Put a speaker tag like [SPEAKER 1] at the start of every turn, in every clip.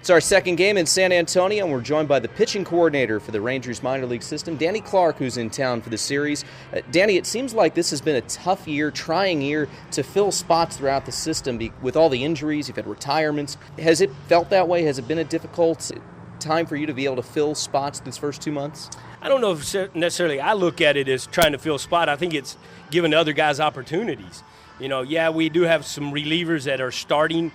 [SPEAKER 1] It's our second game in San Antonio, and we're joined by the pitching coordinator for the Rangers minor league system, Danny Clark, who's in town for the series. Danny, it seems like this has been a tough year, trying year to fill spots throughout the system with all the injuries. You've had retirements. Has it felt that way? Has it been a difficult time for you to be able to fill spots this first 2 months?
[SPEAKER 2] I don't know if necessarily I look at it as trying to fill a spot. I think it's giving other guys opportunities. We do have some relievers that are starting.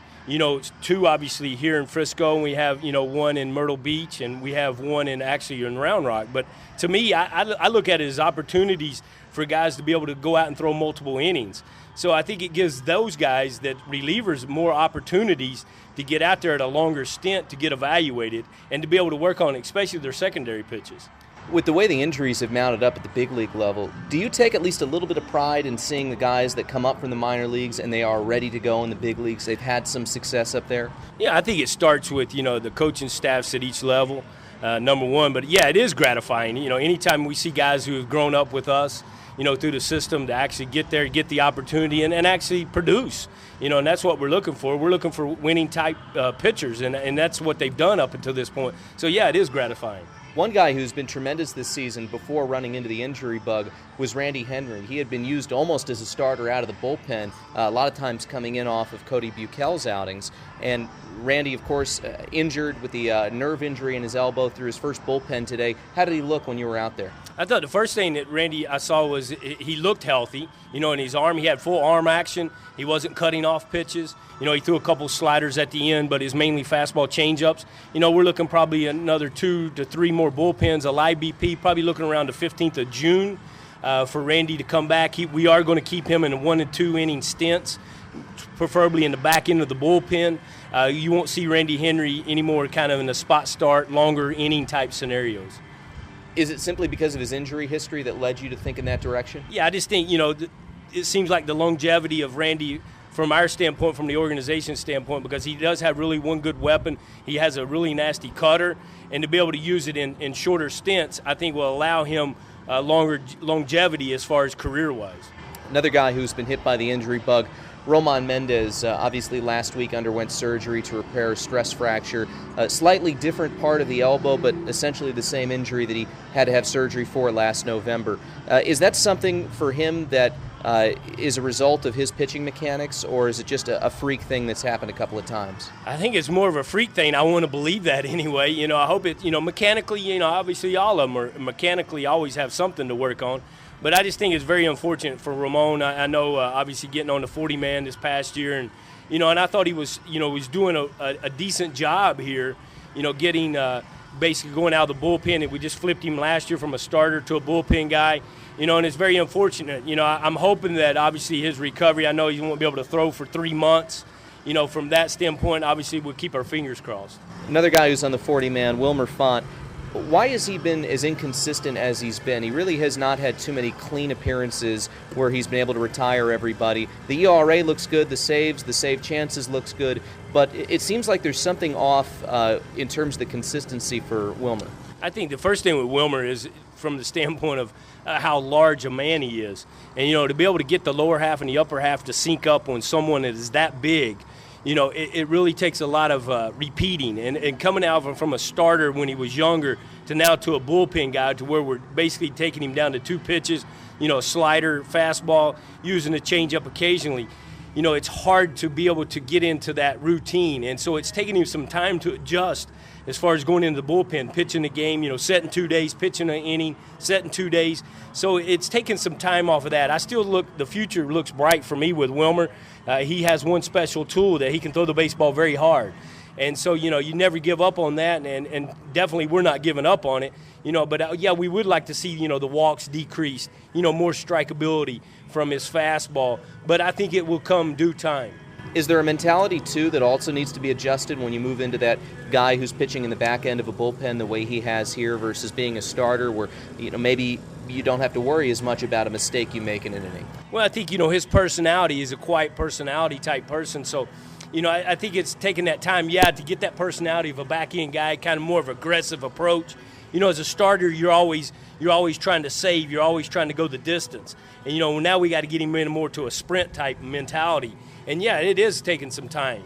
[SPEAKER 2] Two obviously here in Frisco, and we have, one in Myrtle Beach, and we have one in Round Rock. But to me, I look at it as opportunities for guys to be able to go out and throw multiple innings. So I think it gives those guys, that relievers, more opportunities to get out there at a longer stint to get evaluated and to be able to work on especially their secondary pitches.
[SPEAKER 1] With the way the injuries have mounted up at the big league level, do you take at least a little bit of pride in seeing the guys that come up from the minor leagues and they are ready to go in the big leagues? They've had some success up there? Yeah,
[SPEAKER 2] I think it starts with, the coaching staffs at each level, number one. But, yeah, it is gratifying. Anytime we see guys who have grown up with us, through the system to actually get there, get the opportunity, and actually produce. And that's what we're looking for. We're looking for winning-type pitchers, and that's what they've done up until this point. So, yeah, it is gratifying.
[SPEAKER 1] One guy who's been tremendous this season before running into the injury bug was Randy Henry. He had been used almost as a starter out of the bullpen, a lot of times coming in off of Cody Buechele's outings. And Randy, of course, injured with the nerve injury in his elbow through his first bullpen today. How did he look when you were out there?
[SPEAKER 2] I thought the first thing that Randy I saw was he looked healthy. In his arm, he had full arm action. He wasn't cutting off pitches. He threw a couple sliders at the end, but it's mainly fastball changeups. We're looking probably another 2 to 3 more bullpens, a live BP, probably looking around the 15th of June for Randy to come back. We are going to keep him in 1 and 2 inning stints, preferably in the back end of the bullpen. You won't see Randy Henry anymore kind of in the spot start, longer inning type scenarios.
[SPEAKER 1] Is it simply because of his injury history that led you to think in that direction?
[SPEAKER 2] Yeah, I just think, it seems like the longevity of Randy from our standpoint, from the organization standpoint, because he does have really one good weapon. He has a really nasty cutter, and to be able to use it in shorter stints, I think will allow him longer longevity as far as career-wise.
[SPEAKER 1] Another guy who's been hit by the injury bug, Roman Mendez, obviously last week underwent surgery to repair a stress fracture. A slightly different part of the elbow, but essentially the same injury that he had to have surgery for last November. Is that something for him that is a result of his pitching mechanics, or is it just a freak thing that's happened a couple of times?
[SPEAKER 2] I think it's more of a freak thing. I want to believe that anyway. I hope it, mechanically, obviously all of them are mechanically always have something to work on. But I just think it's very unfortunate for Ramon. I know, obviously, getting on the 40-man this past year, and and I thought he was, was doing a decent job here, getting basically going out of the bullpen. And we just flipped him last year from a starter to a bullpen guy, and it's very unfortunate. I'm hoping that obviously his recovery. I know he won't be able to throw for 3 months. From that standpoint, obviously we'll keep our fingers crossed.
[SPEAKER 1] Another guy who's on the 40-man, Wilmer Font. Why has he been as inconsistent as he's been? He really has not had too many clean appearances where he's been able to retire everybody. The ERA looks good, the save chances looks good, but it seems like there's something off in terms of the consistency for Wilmer.
[SPEAKER 2] I think the first thing with Wilmer is from the standpoint of how large a man he is. And, to be able to get the lower half and the upper half to sync up when someone that is that big, it really takes a lot of repeating. And coming out from a starter when he was younger to now to a bullpen guy to where we're basically taking him down to 2 pitches, a slider, fastball, using a changeup occasionally. It's hard to be able to get into that routine. And so it's taking him some time to adjust as far as going into the bullpen, pitching the game, set in 2 days, pitching an inning, set in 2 days. So it's taken some time off of that. The future looks bright for me with Wilmer. He has one special tool that he can throw the baseball very hard. And so, you never give up on that, and definitely we're not giving up on it. But, we would like to see, the walks decreased, more strikeability from his fastball. But I think it will come due time.
[SPEAKER 1] Is there a mentality, too, that also needs to be adjusted when you move into that guy who's pitching in the back end of a bullpen the way he has here versus being a starter where, maybe you don't have to worry as much about a mistake you make in an inning?
[SPEAKER 2] Well, I think, his personality is a quiet personality type person. So, I think it's taking that time, to get that personality of a back-end guy, kind of more of an aggressive approach. As a starter, you're always trying to save. You're always trying to go the distance. And, now we got to get him in more to a sprint type mentality. And, it is taking some time.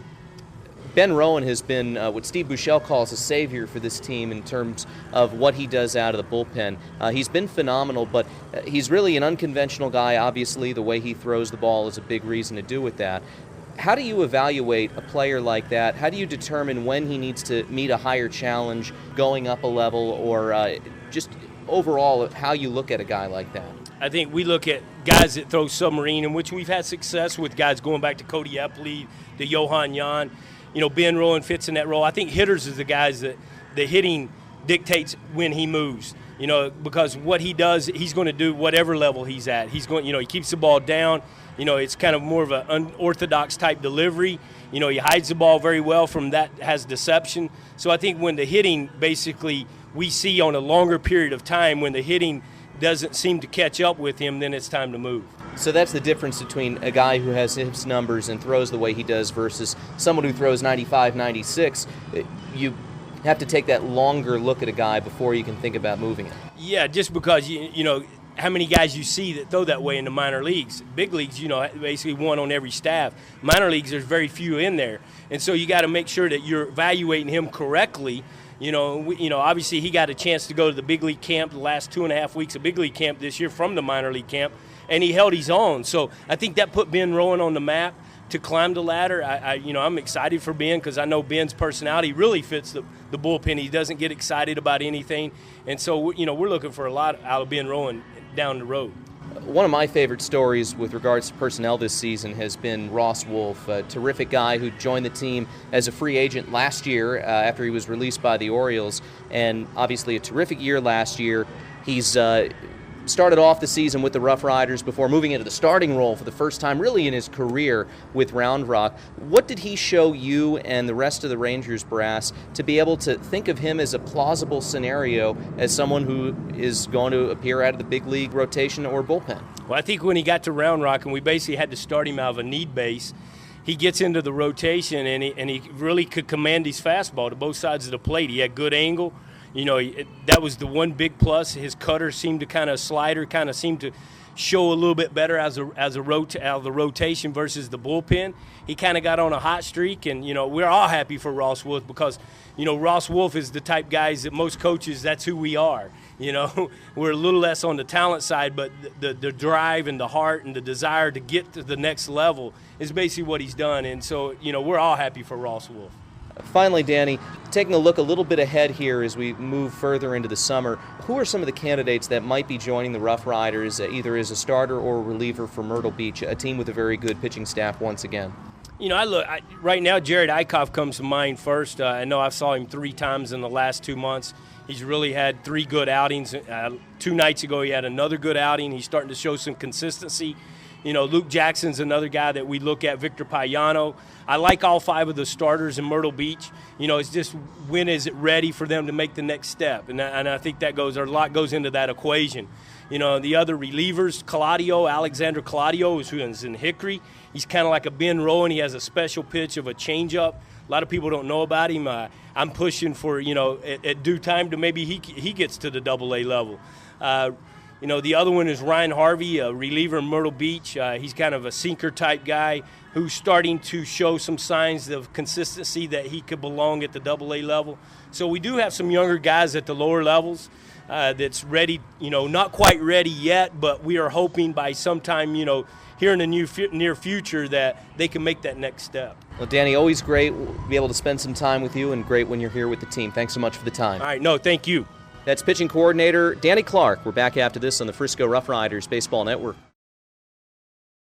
[SPEAKER 1] Ben Rowen has been what Steve Buechele calls a savior for this team in terms of what he does out of the bullpen. He's been phenomenal, but he's really an unconventional guy. Obviously, the way he throws the ball is a big reason to do with that. How do you evaluate a player like that? How do you determine when he needs to meet a higher challenge, going up a level, or just overall how you look at a guy like that?
[SPEAKER 2] I think we look at guys that throw submarine, in which we've had success with guys going back to Cody Epley, to Johan Jan. Ben Rowen fits in that role. I think hitters is the guys that the hitting dictates when he moves. Because what he does, he's going to do whatever level he's at. He's going, he keeps the ball down. It's kind of more of an unorthodox type delivery. He hides the ball very well from that, has deception. So I think when the hitting, basically, we see on a longer period of time when the hitting doesn't seem to catch up with him, then it's time to move.
[SPEAKER 1] So that's the difference between a guy who has his numbers and throws the way he does versus someone who throws 95, 96. You have to take that longer look at a guy before you can think about moving it.
[SPEAKER 2] Yeah, just because, how many guys you see that throw that way in the minor leagues. Big leagues, basically one on every staff. Minor leagues, there's very few in there. And so you got to make sure that you're evaluating him correctly. Obviously he got a chance to go to the big league camp the last 2.5 weeks of big league camp this year from the minor league camp, and he held his own. So I think that put Ben Rowen on the map to climb the ladder. I'm excited for Ben because I know Ben's personality really fits the bullpen. He doesn't get excited about anything. And so, we're looking for a lot out of Ben Rowen down the road.
[SPEAKER 1] One of my favorite stories with regards to personnel this season has been Ross Wolf, a terrific guy who joined the team as a free agent last year after he was released by the Orioles, and obviously a terrific year last year. He's started off the season with the RoughRiders before moving into the starting role for the first time really in his career with Round Rock. What did he show you and the rest of the Rangers brass to be able to think of him as a plausible scenario as someone who is going to appear out of the big league rotation or bullpen?
[SPEAKER 2] Well, I think when he got to Round Rock and we basically had to start him out of a need base, he gets into the rotation and he really could command his fastball to both sides of the plate. He had good angle. That was the one big plus. His cutter seemed to slider seemed to show a little bit better out of the rotation versus the bullpen. He kind of got on a hot streak, and we're all happy for Ross Wolf because Ross Wolf is the type guys that most coaches, that's who we are. We're a little less on the talent side, but the drive and the heart and the desire to get to the next level is basically what he's done, and so we're all happy for Ross Wolf.
[SPEAKER 1] Finally, Danny, taking a look a little bit ahead here as we move further into the summer, who are some of the candidates that might be joining the RoughRiders either as a starter or a reliever for Myrtle Beach, a team with a very good pitching staff once again?
[SPEAKER 2] Right now, Jared Eichhoff comes to mind first. I know I saw him 3 times in the last 2 months. He's really had 3 good outings. 2 nights ago, he had another good outing. He's starting to show some consistency. Luke Jackson's another guy that we look at, Victor Payano. I like all 5 of the starters in Myrtle Beach. It's just when is it ready for them to make the next step? And I think a lot goes into that equation. The other relievers, Alexander Claudio, who's in Hickory. He's kind of like a Ben Rowen. He has a special pitch of a changeup. A lot of people don't know about him. I'm pushing for, at due time to maybe he gets to the AA level. The other one is Ryan Harvey, a reliever in Myrtle Beach. He's kind of a sinker-type guy who's starting to show some signs of consistency that he could belong at the AA level. So we do have some younger guys at the lower levels that's ready, not quite ready yet, but we are hoping by sometime, here in the near future that they can make that next step.
[SPEAKER 1] Well, Danny, always great to be able to spend some time with you, and great when you're here with the team. Thanks so much for the time.
[SPEAKER 2] All right, no, thank you.
[SPEAKER 1] That's pitching coordinator Danny Clark. We're back after this on the Frisco RoughRiders Baseball Network.